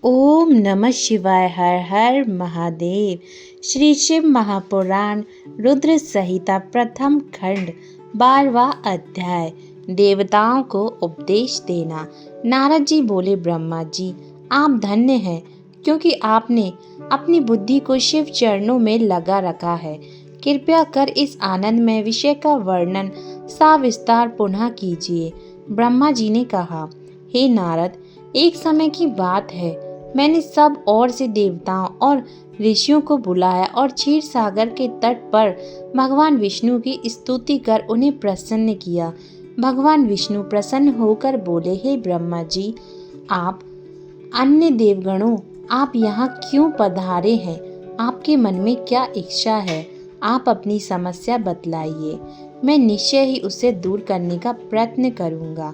ओम नमः शिवाय। हर हर महादेव। श्री शिव महापुराण रुद्र संहिता प्रथम खंड 12वां अध्याय। देवताओं को उपदेश देना। नारद जी बोले, ब्रह्मा जी आप धन्य हैं, क्योंकि आपने अपनी बुद्धि को शिव चरणों में लगा रखा है। कृपया कर इस आनंदमय विषय का वर्णन सविस्तार पुनः कीजिए। ब्रह्मा जी ने कहा, हे नारद, एक समय की बात है, मैंने सब ओर से देवताओं और ऋषियों को बुलाया और क्षीर सागर के तट पर भगवान विष्णु की स्तुति कर उन्हें प्रसन्न किया। भगवान विष्णु प्रसन्न होकर बोले, हे ब्रह्मा जी, आप अन्य देवगणों, आप यहाँ क्यों पधारे हैं? आपके मन में क्या इच्छा है? आप अपनी समस्या बतलाइए, मैं निश्चय ही उसे दूर करने का प्रयत्न करूँगा।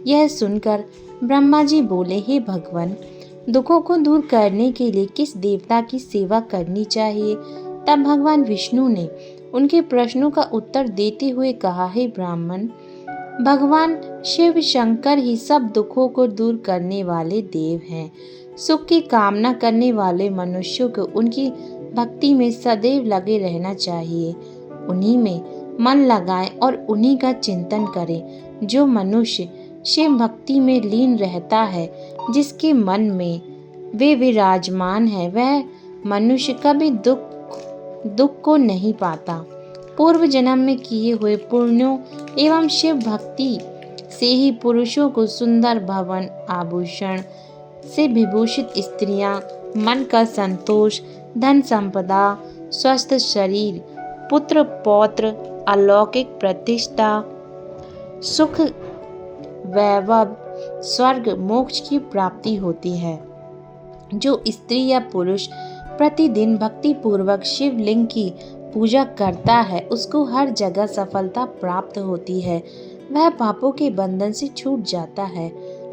यह सुनकर ब्रह्मा जी बोले, हे भगवान, दुखों को दूर करने के लिए किस देवता की सेवा करनी चाहिए? तब भगवान विष्णु ने उनके प्रश्नों का उत्तर देते हुए कहा, हे ब्राह्मण, भगवान शिव शंकर ही सब दुखों को दूर करने वाले देव हैं। सुख की कामना करने वाले मनुष्यों को उनकी भक्ति में सदैव लगे रहना चाहिए। उन्हीं में मन लगाएं और उन्हीं का चिंतन करें। जो मनुष्य शिव भक्ति में लीन रहता है, जिसके मन में वे विराजमान है, वह मनुष्य कभी दुख को नहीं पाता। पूर्व जन्म में किए हुए पुण्यों एवं शिव भक्ति से ही पुरुषों को सुंदर भवन आभूषण से विभूषित स्त्रियां, मन का संतोष, धन संपदा, स्वस्थ शरीर, पुत्र पौत्र, अलौकिक प्रतिष्ठा, सुख, वैभव, स्वर्ग, मोक्ष की प्राप्ति होती है। जो स्त्री या पुरुष प्रतिदिन भक्ति पूर्वक शिवलिंग की पूजा करता है, उसको हर जगह सफलता प्राप्त होती है। वह पापों के बंधन से छूट जाता है।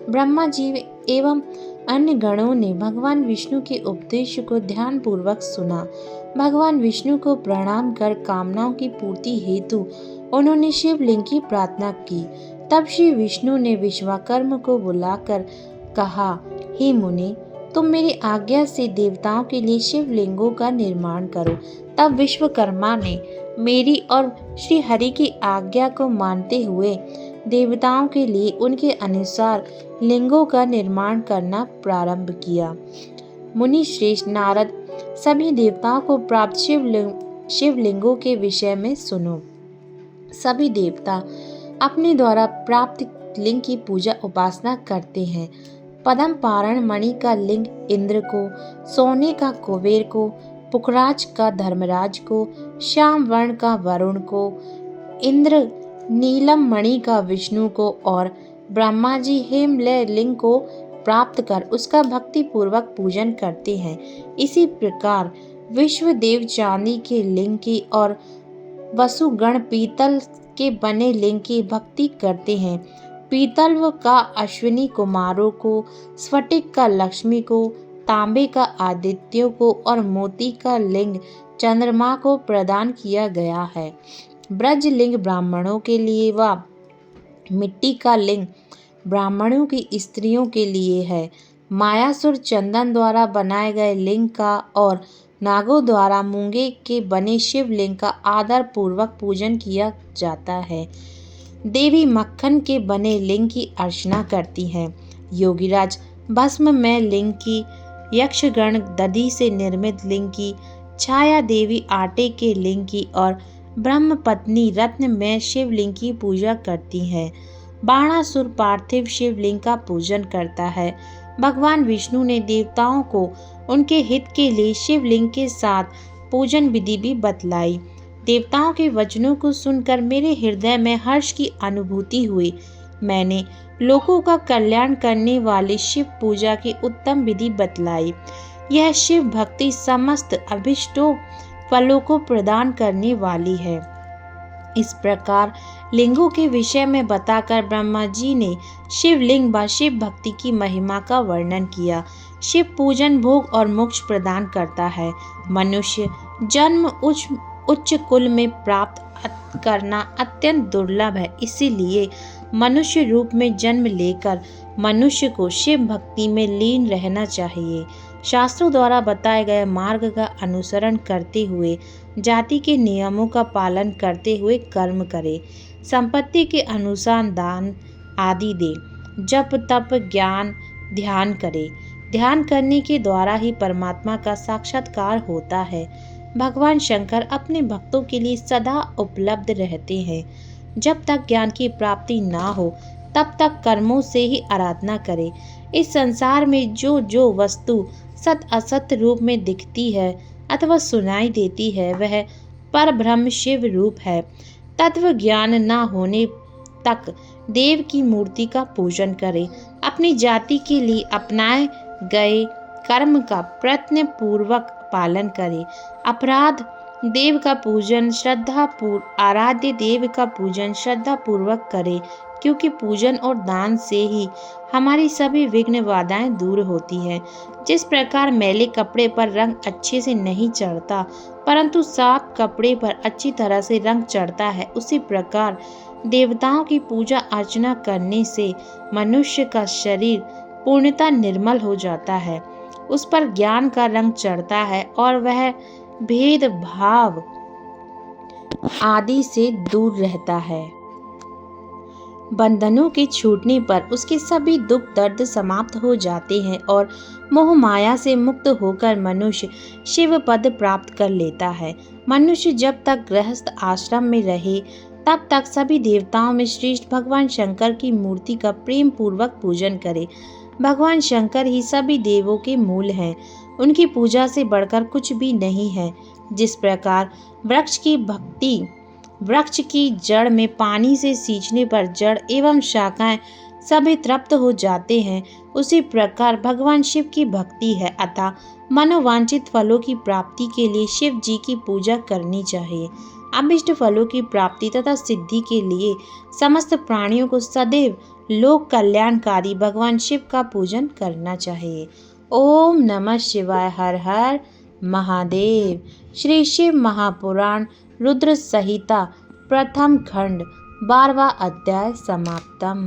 ब्रह्मा जी एवं अन्य गणों ने भगवान विष्णु के उपदेश को ध्यान पूर्वक सुना। भगवान विष्णु को प्रणाम कर कामनाओं की पूर्ति हेतु उन्होंने शिवलिंग की प्रार्थना की। तब श्री विष्णु ने विश्वकर्मा को बुलाकर कहा, हे मुनि, तुम मेरी आज्ञा से देवताओं के लिए शिवलिंगों का निर्माण करो। तब विश्वकर्मा ने मेरी और श्री हरि की आज्ञा को मानते हुए देवताओं के लिए उनके अनुसार लिंगों का निर्माण करना प्रारंभ किया। मुनि श्रेष्ठ नारद, सभी देवताओं को प्राप्त शिवलिंगों के विषय में सुनो। सभी देवता अपने द्वारा प्राप्त लिंग की पूजा उपासना करते हैं। पद्म पारण मणि का लिंग इंद्र को, सोने का कुबेर को, पुखराज का धर्मराज को, श्याम वर्ण का वरुण को, इंद्र नीलम मणि का विष्णु को और ब्रह्मा जी हेमलय लिंग को प्राप्त कर उसका भक्ति पूर्वक पूजन करते हैं। इसी प्रकार विश्वदेव चांदी के लिंग की और वसुगण पीतल के बने लिंग की भक्ति करते हैं। पीतल का अश्विनी कुमारों को, स्फटिक का लक्ष्मी को, तांबे का आदित्यों को और मोती का लिंग चंद्रमा को प्रदान किया गया है। ब्रज लिंग ब्राह्मणों के लिए व मिट्टी का लिंग ब्राह्मणों की स्त्रियों के लिए है। मायासुर चंदन द्वारा बनाए गए लिंग का और नागों द्वारा मूंगे के बने शिवलिंग का आदर पूर्वक पूजन किया जाता है। देवी मक्खन के बने लिंग की अर्चना करती हैं। योगीराज भस्म में लिंग की, यक्षगण दधि से निर्मित लिंग की, छाया देवी आटे के लिंग की और ब्रह्म पत्नी रत्न में शिवलिंग की पूजा करती है। बाणासुर पार्थिव शिवलिंग का पूजन करता है। भगवान विष्णु ने देवताओं को उनके हित के लिए शिवलिंग के साथ पूजन विधि भी बतलाई। देवताओं के वचनों को सुनकर मेरे हृदय में हर्ष की अनुभूति हुई। मैंने लोगों का कल्याण करने वाली शिव पूजा की उत्तम विधि बतलाई। यह शिव भक्ति समस्त अभिष्टों फलों को प्रदान करने वाली है। इस प्रकार लिंगों के विषय में बताकर ब्रह्मा जी ने शिवलिंग व शिव भक्ति की महिमा का वर्णन किया। शिव पूजन भोग और मोक्ष प्रदान करता है। मनुष्य जन्म उच्च कुल में प्राप्त करना अत्यंत दुर्लभ है। इसीलिए मनुष्य रूप में जन्म लेकर मनुष्य को शिव भक्ति में लीन रहना चाहिए। शास्त्रों द्वारा बताए गए मार्ग का अनुसरण करते हुए जाति के नियमों का पालन करते हुए कर्म करे, संपत्ति के अनुसार दान आदि दे, जप तप ज्ञान ध्यान करे। ध्यान करने के द्वारा ही परमात्मा का साक्षात्कार होता है। भगवान शंकर अपने भक्तों के लिए सदा उपलब्ध रहते हैं। जब तक ज्ञान की प्राप्ति ना हो तब तक कर्मों से ही आराधना करे। इस संसार में जो जो वस्तु सत असत रूप में दिखती है अथवा सुनाई देती है वह परब्रह्म शिव रूप है। तत्व ज्ञान न होने तक देव की मूर्ति का पूजन करे। अपनी जाति के लिए अपनाए गए कर्म का प्रयत्न पूर्वक पालन करे। अपराध देव का पूजन आराध्य देव का पूजन श्रद्धा पूर्वक करे, क्योंकि पूजन और दान से ही हमारी सभी विघ्न बाधाएं दूर होती हैं। जिस प्रकार मैले कपड़े पर रंग अच्छे से नहीं चढ़ता परंतु साफ कपड़े पर अच्छी तरह से रंग चढ़ता है, उसी प्रकार देवताओं की पूजा अर्चना करने से मनुष्य का शरीर पूर्णतः निर्मल हो जाता है, उस पर ज्ञान का रंग चढ़ता है और वह भेदभाव आदि से दूर रहता है। बंधनों के छूटने पर उसके सभी दुख दर्द समाप्त हो जाते हैं और मोह माया से मुक्त होकर मनुष्य शिव पद प्राप्त कर लेता है। मनुष्य जब तक गृहस्थ आश्रम में रहे तब तक सभी देवताओं में श्रेष्ठ भगवान शंकर की मूर्ति का प्रेम पूर्वक पूजन करे। भगवान शंकर ही सभी देवों के मूल हैं। उनकी पूजा से बढ़कर कुछ भी नहीं है। जिस प्रकार वृक्ष की जड़ में पानी से सींचने पर जड़ एवं शाखाएं सभी तृप्त हो जाते हैं, उसी प्रकार भगवान शिव की भक्ति है। अतः मनोवांछित फलों की प्राप्ति के लिए शिव जी की पूजा करनी चाहिए। अभिष्ट फलों की प्राप्ति तथा सिद्धि के लिए समस्त प्राणियों को सदैव लोक कल्याणकारी भगवान शिव का पूजन करना चाहिए। ओम नमः शिवाय। हर हर महादेव। श्री शिव महापुराण रुद्र संहिता प्रथम खंड 12वां अध्याय समाप्तम।